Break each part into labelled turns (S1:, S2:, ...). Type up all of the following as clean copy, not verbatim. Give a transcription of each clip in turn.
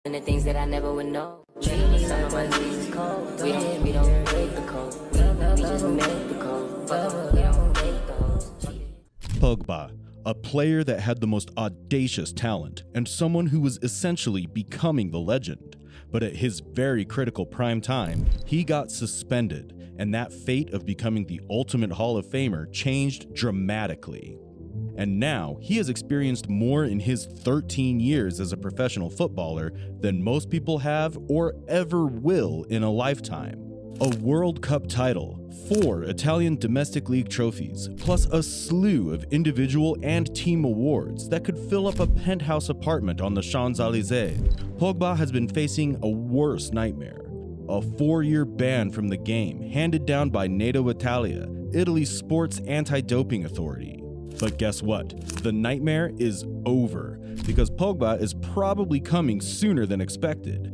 S1: And the things that I never would know. Some of my knees is cold. We don't break the code. We just make the code. Fuck, we don't break those.
S2: Pogba, a player that had the most audacious talent and someone who was essentially becoming the legend. But at his very critical prime time, he got suspended, and that fate of becoming the ultimate Hall of Famer changed dramatically. And now, he has experienced more in his 13 years as a professional footballer than most people have or ever will in a lifetime. A World Cup title, 4 Italian domestic league trophies, plus a slew of individual and team awards that could fill up a penthouse apartment on the Champs-Élysées. Pogba has been facing a worse nightmare. A 4-year ban from the game handed down by NATO Italia, Italy's sports anti-doping authority. But guess what? The nightmare is over, because Pogba is probably coming sooner than expected.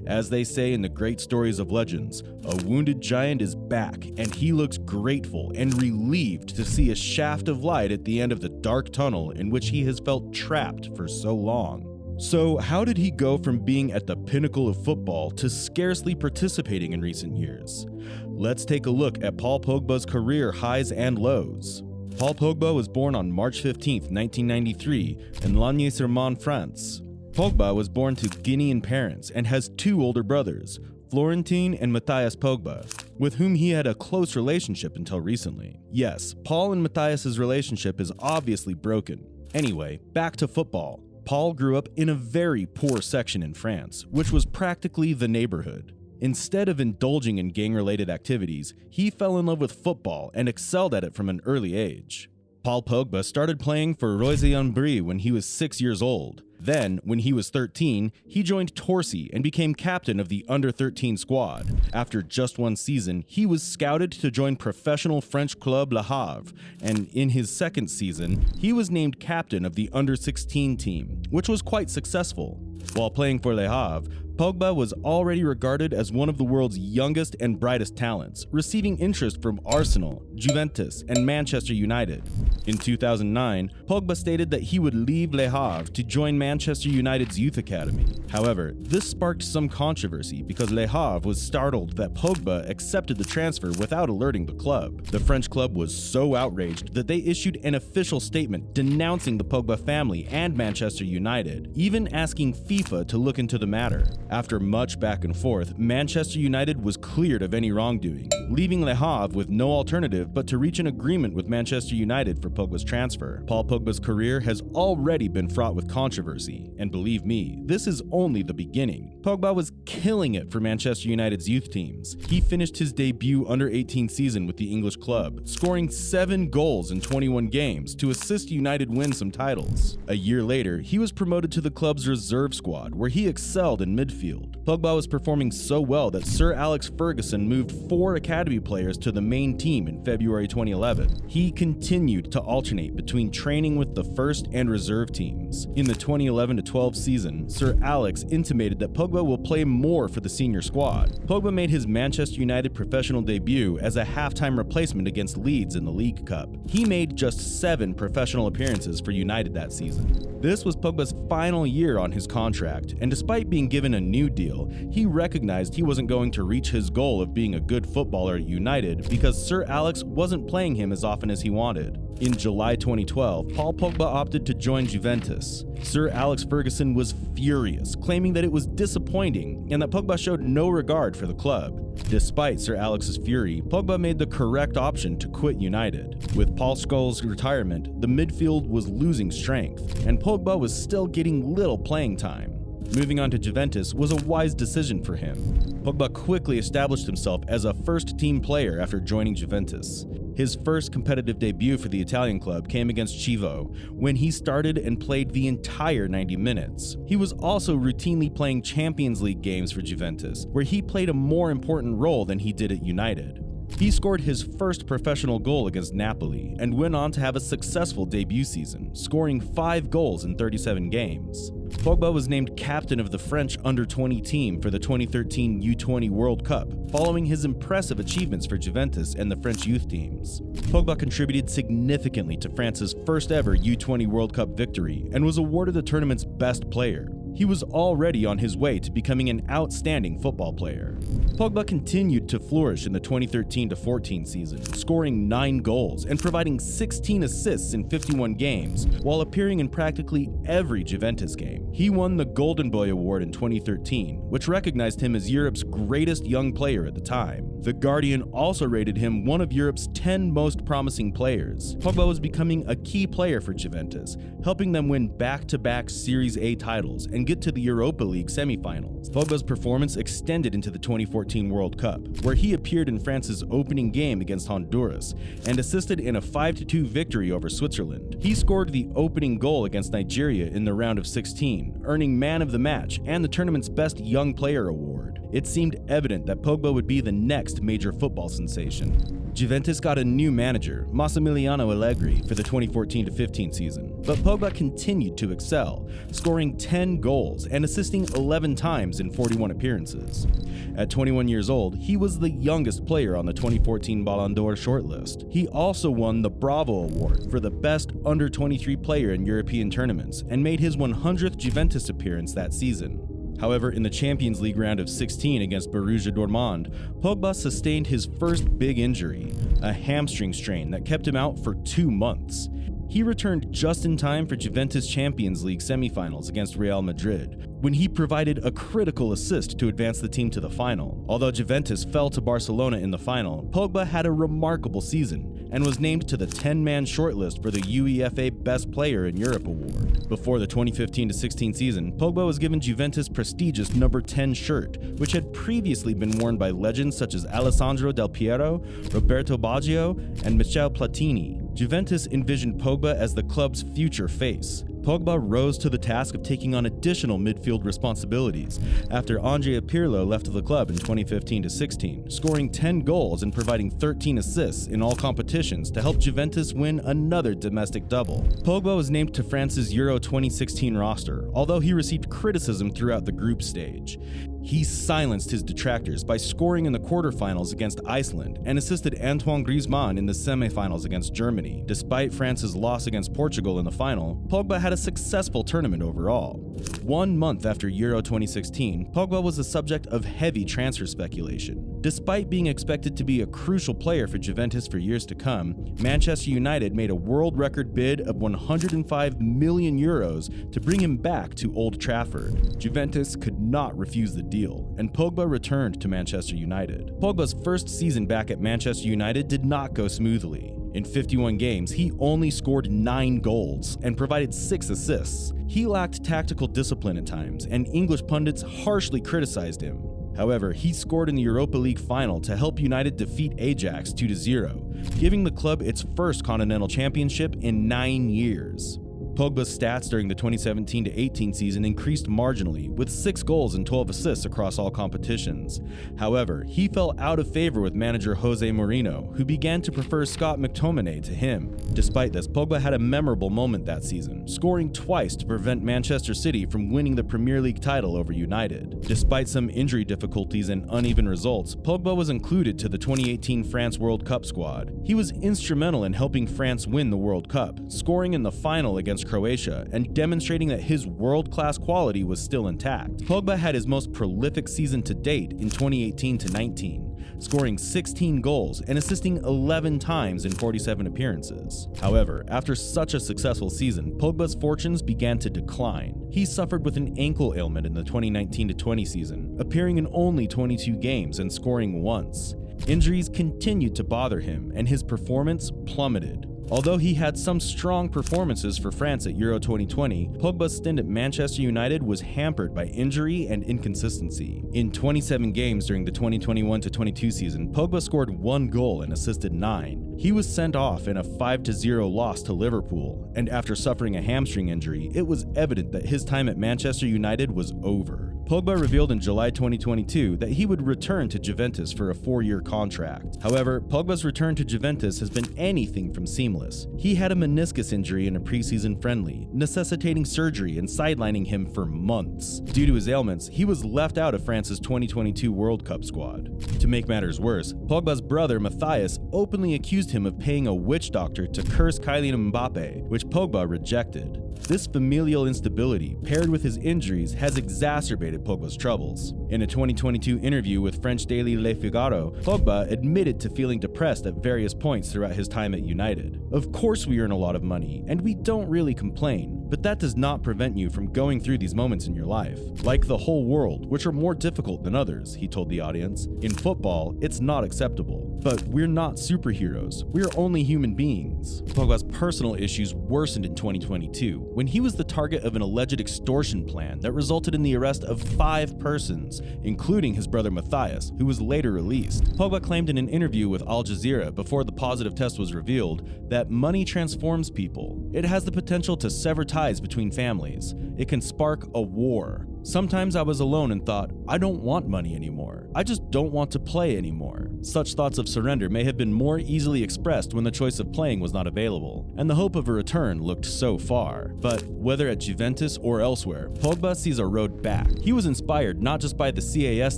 S2: As they say in the great stories of legends, a wounded giant is back, and he looks grateful and relieved to see a shaft of light at the end of the dark tunnel in which he has felt trapped for so long. So how did he go from being at the pinnacle of football to scarcely participating in recent years? Let's take a look at Paul Pogba's career highs and lows. Paul Pogba was born on March 15, 1993, in Lagny-sur-Marne, France. Pogba was born to Guinean parents and has 2 older brothers, Florentine and Matthias Pogba, with whom he had a close relationship until recently. Yes, Paul and Matthias's relationship is obviously broken. Anyway, back to football. Paul grew up in a very poor section in France, which was practically the neighborhood. Instead of indulging in gang-related activities, he fell in love with football and excelled at it from an early age. Paul Pogba started playing for Roissy-en-Brie when he was 6 years old. Then, when he was 13, he joined Torcy and became captain of the under-13 squad. After just 1 season, he was scouted to join professional French club Le Havre, and in his 2nd season, he was named captain of the under-16 team, which was quite successful. While playing for Le Havre, Pogba was already regarded as one of the world's youngest and brightest talents, receiving interest from Arsenal, Juventus, and Manchester United. In 2009, Pogba stated that he would leave Le Havre to join Manchester United's youth academy. However, this sparked some controversy because Le Havre was startled that Pogba accepted the transfer without alerting the club. The French club was so outraged that they issued an official statement denouncing the Pogba family and Manchester United, even asking FIFA to look into the matter. After much back and forth, Manchester United was cleared of any wrongdoing, leaving Le Havre with no alternative but to reach an agreement with Manchester United for Pogba's transfer. Paul Pogba's career has already been fraught with controversy, and believe me, this is only the beginning. Pogba was killing it for Manchester United's youth teams. He finished his debut under-18 season with the English club, scoring 7 goals in 21 games to assist United win some titles. A year later, he was promoted to the club's reserve squad, where he excelled in midfield. Pogba was performing so well that Sir Alex Ferguson moved 4 academy players to the main team in February 2011. He continued to alternate between training with the first and reserve teams. In the 2011-12 season, Sir Alex intimated that Pogba will play more for the senior squad. Pogba made his Manchester United professional debut as a halftime replacement against Leeds in the League Cup. He made just 7 professional appearances for United that season. This was Pogba's final year on his contract, and despite being given a new deal, he recognized he wasn't going to reach his goal of being a good footballer at United because Sir Alex wasn't playing him as often as he wanted. In July 2012, Paul Pogba opted to join Juventus. Sir Alex Ferguson was furious, claiming that it was disappointing and that Pogba showed no regard for the club. Despite Sir Alex's fury, Pogba made the correct option to quit United. With Paul Scholes' retirement, the midfield was losing strength, and Pogba was still getting little playing time. Moving on to Juventus was a wise decision for him. Pogba quickly established himself as a first-team player after joining Juventus. His first competitive debut for the Italian club came against Chievo, when he started and played the entire 90 minutes. He was also routinely playing Champions League games for Juventus, where he played a more important role than he did at United. He scored his first professional goal against Napoli and went on to have a successful debut season, scoring 5 goals in 37 games. Pogba was named captain of the French under-20 team for the 2013 U20 World Cup, following his impressive achievements for Juventus and the French youth teams. Pogba contributed significantly to France's first ever U20 World Cup victory and was awarded the tournament's best player. He was already on his way to becoming an outstanding football player. Pogba continued to flourish in the 2013-14 season, scoring 9 goals and providing 16 assists in 51 games, while appearing in practically every Juventus game. He won the Golden Boy Award in 2013, which recognized him as Europe's greatest young player at the time. The Guardian also rated him one of Europe's 10 most promising players. Pogba was becoming a key player for Juventus, helping them win back-to-back Series A titles and get to the Europa League semifinals. Pogba's performance extended into the 2014 World Cup, where he appeared in France's opening game against Honduras and assisted in a 5-2 victory over Switzerland. He scored the opening goal against Nigeria in the round of 16, earning Man of the Match and the tournament's Best Young Player award. It seemed evident that Pogba would be the next major football sensation. Juventus got a new manager, Massimiliano Allegri, for the 2014-15 season, but Pogba continued to excel, scoring 10 goals and assisting 11 times in 41 appearances. At 21 years old, he was the youngest player on the 2014 Ballon d'Or shortlist. He also won the Bravo Award for the best under-23 player in European tournaments and made his 100th Juventus appearance that season. However, in the Champions League round of 16 against Borussia Dortmund, Pogba sustained his first big injury, a hamstring strain that kept him out for 2 months. He returned just in time for Juventus Champions League semifinals against Real Madrid, when he provided a critical assist to advance the team to the final. Although Juventus fell to Barcelona in the final, Pogba had a remarkable season and was named to the 10-man shortlist for the UEFA Best Player in Europe award. Before the 2015-16 season, Pogba was given Juventus' prestigious number 10 shirt, which had previously been worn by legends such as Alessandro Del Piero, Roberto Baggio, and Michel Platini. Juventus envisioned Pogba as the club's future face. Pogba rose to the task of taking on additional midfield responsibilities after Andrea Pirlo left the club in 2015-16, scoring 10 goals and providing 13 assists in all competitions to help Juventus win another domestic double. Pogba was named to France's Euro 2016 roster, although he received criticism throughout the group stage. He silenced his detractors by scoring in the quarterfinals against Iceland and assisted Antoine Griezmann in the semifinals against Germany. Despite France's loss against Portugal in the final, Pogba had a successful tournament overall. 1 month after Euro 2016, Pogba was the subject of heavy transfer speculation. Despite being expected to be a crucial player for Juventus for years to come, Manchester United made a world record bid of 105 million euros to bring him back to Old Trafford. Juventus could not refuse the deal, and Pogba returned to Manchester United. Pogba's first season back at Manchester United did not go smoothly. In 51 games, he only scored 9 goals and provided 6 assists. He lacked tactical discipline at times, and English pundits harshly criticized him. However, he scored in the Europa League final to help United defeat Ajax 2-0, giving the club its first continental championship in 9 years. Pogba's stats during the 2017-18 season increased marginally, with 6 goals and 12 assists across all competitions. However, he fell out of favor with manager Jose Mourinho, who began to prefer Scott McTominay to him. Despite this, Pogba had a memorable moment that season, scoring twice to prevent Manchester City from winning the Premier League title over United. Despite some injury difficulties and uneven results, Pogba was included to the 2018 France World Cup squad. He was instrumental in helping France win the World Cup, scoring in the final against Croatia and demonstrating that his world-class quality was still intact. Pogba had his most prolific season to date in 2018-19, scoring 16 goals and assisting 11 times in 47 appearances. However, after such a successful season, Pogba's fortunes began to decline. He suffered with an ankle ailment in the 2019-20 season, appearing in only 22 games and scoring once. Injuries continued to bother him, and his performance plummeted. Although he had some strong performances for France at Euro 2020, Pogba's stint at Manchester United was hampered by injury and inconsistency. In 27 games during the 2021-22 season, Pogba scored 1 goal and assisted 9. He was sent off in a 5-0 loss to Liverpool, and after suffering a hamstring injury, it was evident that his time at Manchester United was over. Pogba revealed in July 2022 that he would return to Juventus for a 4-year contract. However, Pogba's return to Juventus has been anything from seamless. He had a meniscus injury in a preseason friendly, necessitating surgery and sidelining him for months. Due to his ailments, he was left out of France's 2022 World Cup squad. To make matters worse, Pogba's brother Matthias openly accused him of paying a witch doctor to curse Kylian Mbappe, which Pogba rejected. This familial instability, paired with his injuries, has exacerbated Pogba's troubles. In a 2022 interview with French daily Le Figaro, Pogba admitted to feeling depressed at various points throughout his time at United. "Of course we earn a lot of money, and we don't really complain, but that does not prevent you from going through these moments in your life, like the whole world, which are more difficult than others," he told the audience. "In football, it's not acceptable. But we're not superheroes, we're only human beings." Pogba's personal issues worsened in 2022, when he was the target of an alleged extortion plan that resulted in the arrest of 5 persons, including his brother Matthias, who was later released. Pogba claimed in an interview with Al Jazeera before the positive test was revealed that money transforms people. It has the potential to sever ties between families. It can spark a war. "Sometimes I was alone and thought, I don't want money anymore. I just don't want to play anymore." Such thoughts of surrender may have been more easily expressed when the choice of playing was not available, and the hope of a return looked so far. But whether at Juventus or elsewhere, Pogba sees a road back. He was inspired not just by the CAS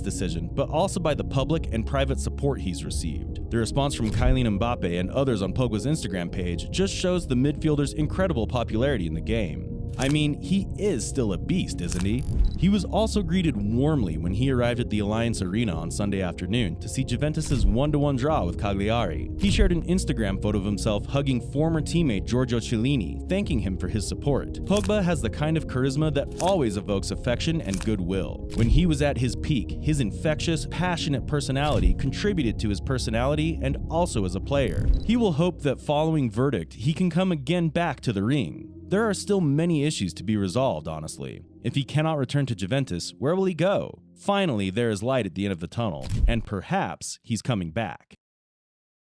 S2: decision, but also by the public and private support he's received. The response from Kylian Mbappe and others on Pogba's Instagram page just shows the midfielder's incredible popularity in the game. I mean, he is still a beast, isn't he? He was also greeted warmly when he arrived at the Alliance Arena on Sunday afternoon to see Juventus' 1-1 draw with Cagliari. He shared an Instagram photo of himself hugging former teammate Giorgio Chiellini, thanking him for his support. Pogba has the kind of charisma that always evokes affection and goodwill. When he was at his peak, his infectious, passionate personality contributed to his personality and also as a player. He will hope that following verdict, he can come again back to the ring. There are still many issues to be resolved, honestly. If he cannot return to Juventus, where will he go? Finally, there is light at the end of the tunnel, and perhaps he's coming back.